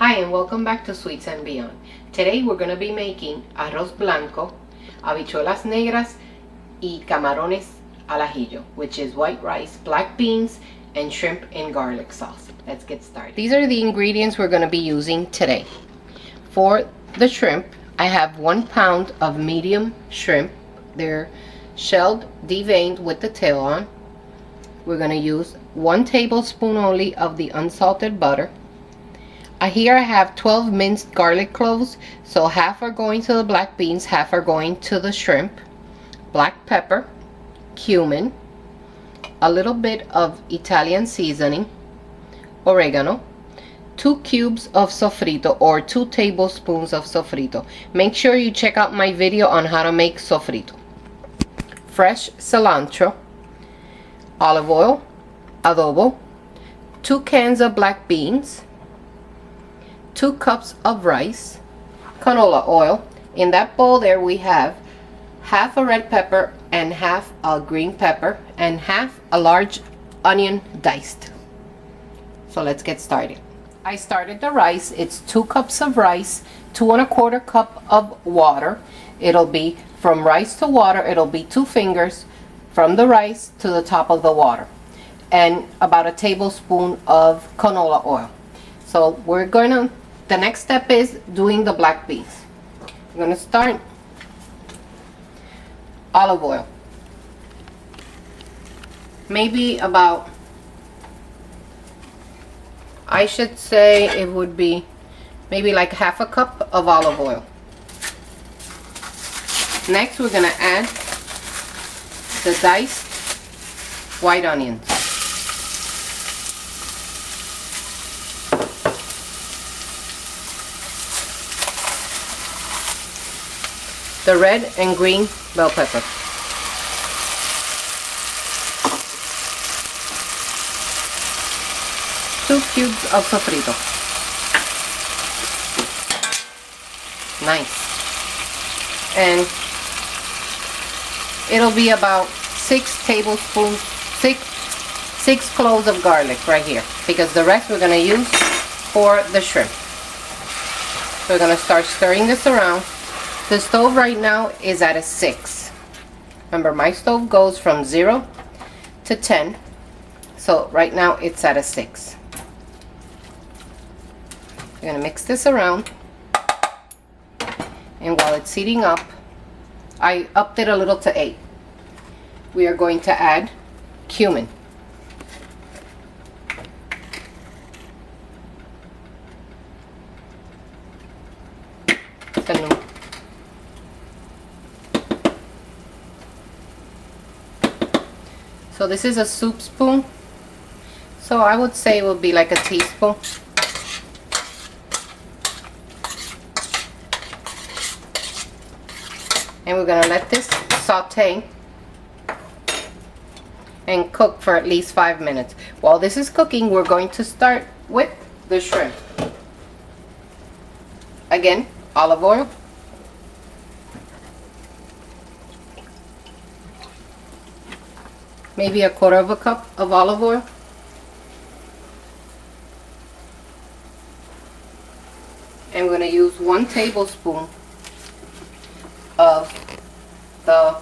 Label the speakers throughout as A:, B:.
A: Hi and welcome back to Sweets and Beyond. Today we're going to be making arroz blanco, habichuelas negras y camarones al ajillo, which is white rice, black beans, and shrimp in garlic sauce. Let's get started. These are the ingredients we're going to be using today. For the shrimp, I have 1 pound of medium shrimp. They're shelled, deveined with the tail on. We're going to use 1 tablespoon only of the unsalted butter. Here I have 12 minced garlic cloves, so half are going to the black beans, half are going to the shrimp. Black pepper, cumin, a little bit of Italian seasoning, oregano, 2 cubes of sofrito or 2 tablespoons of sofrito. Make sure you check out my video on how to make sofrito. Fresh cilantro, olive oil, adobo, 2 cans of black beans, 2 cups of rice, canola oil. In that bowl there we have half a red pepper and half a green pepper and half a large onion diced. So let's get started. I started the rice. It's 2 cups of rice, 2 1/4 cup of water. It'll be from rice to water, it'll be 2 fingers from the rice to the top of the water, and about a tablespoon of canola oil. So the next step is doing the black beans. We're going to start olive oil. Maybe about, I should say it would be maybe like half a cup of olive oil. Next we're going to add the diced white onions. The red and green bell pepper. Two cubes of sofrito. Nice. And it'll be about 6 tablespoons, 6 cloves of garlic right here, because the rest we're going to use for the shrimp. So we're going to start stirring this around. The stove right now is at a 6. Remember, my stove goes from 0 to 10. So right now it's at a 6. We're going to mix this around. And while it's heating up, I upped it a little to 8. We are going to add cumin. So this is a soup spoon, so I would say it would be like a teaspoon. And we're going to let this saute and cook for at least 5 minutes. While this is cooking, we're going to start with the shrimp. Again, olive oil. Maybe 1/4 cup of olive oil. And we're going to use 1 tablespoon of the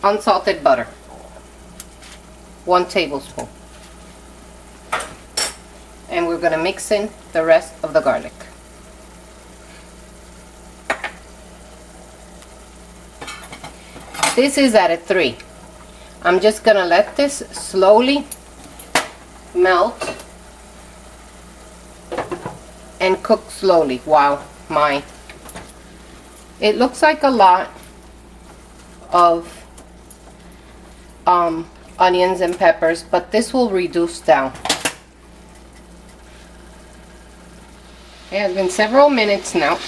A: unsalted butter. 1 tablespoon. And we're going to mix in the rest of the garlic. This is at a 3. I'm just going to let this slowly melt and cook slowly. Wow, it looks like a lot of onions and peppers, but this will reduce down. It has been several minutes now,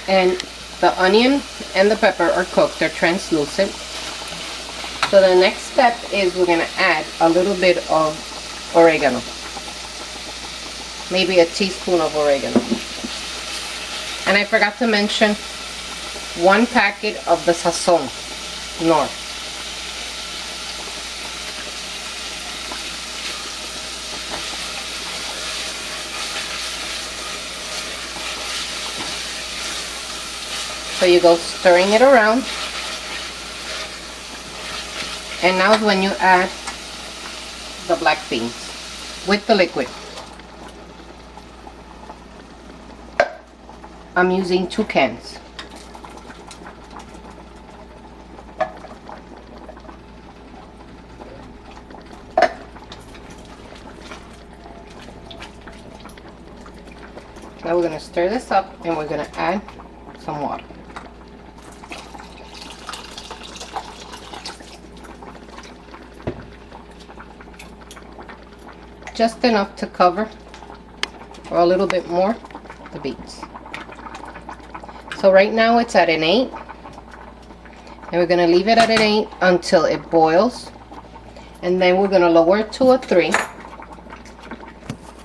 A: and the onion and the pepper are cooked. They're translucent. So the next step is we're going to add a little bit of oregano. Maybe a teaspoon of oregano. And I forgot to mention 1 packet of the Sazón Knorr. So you go stirring it around. And now is when you add the black beans with the liquid. I'm using 2 cans. Now we're going to stir this up and we're going to add some water. Just enough to cover, or a little bit more, the beets. So right now it's at an 8, and we're going to leave it at an 8 until it boils, and then we're going to lower it to a 3,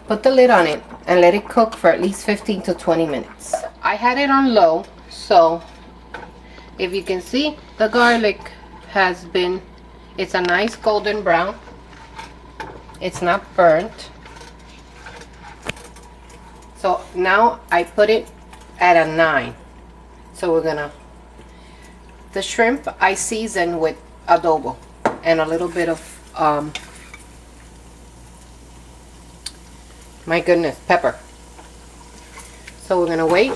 A: put the lid on it, and let it cook for at least 15 to 20 minutes. I had it on low, so if you can see, the garlic has been, it's a nice golden brown. It's not burnt. So now I put it at a 9. So we're gonna, the shrimp I season with adobo and a little bit of my goodness, pepper. So we're gonna wait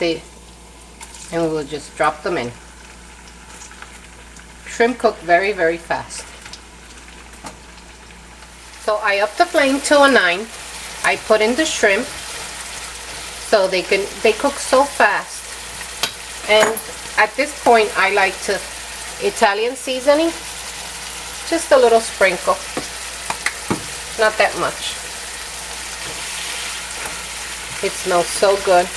A: and we will just drop them in. Shrimp cook very, very fast. So I upped the flame to a 9. I put in the shrimp so they cook so fast. And at this point I like to Italian seasoning, just a little sprinkle, not that much. It smells so good.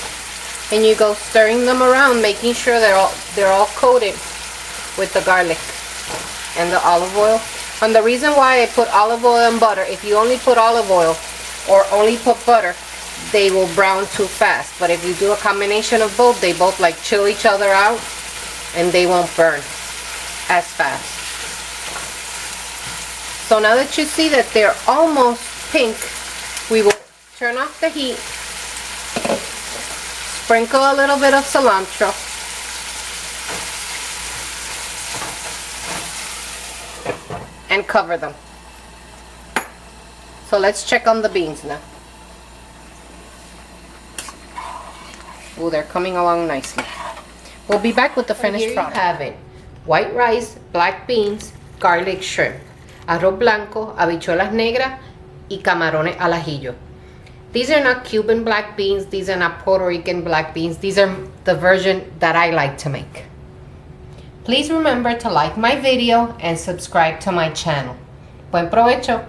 A: And you go stirring them around, making sure they're all coated with the garlic and the olive oil. And the reason why I put olive oil and butter, if you only put olive oil or only put butter, they will brown too fast. But if you do a combination of both, they both like chill each other out and they won't burn as fast. So now that you see that they're almost pink, we will turn off the heat, sprinkle a little bit of cilantro, and cover them. So let's check on the beans now. Oh, they're coming along nicely. We'll be back with the finished product. Here you have it. White rice, black beans, garlic shrimp, arroz blanco, habichuelas negras, y camarones al ajillo. These are not Cuban black beans. These are not Puerto Rican black beans. These are the version that I like to make. Please remember to like my video and subscribe to my channel. Buen provecho!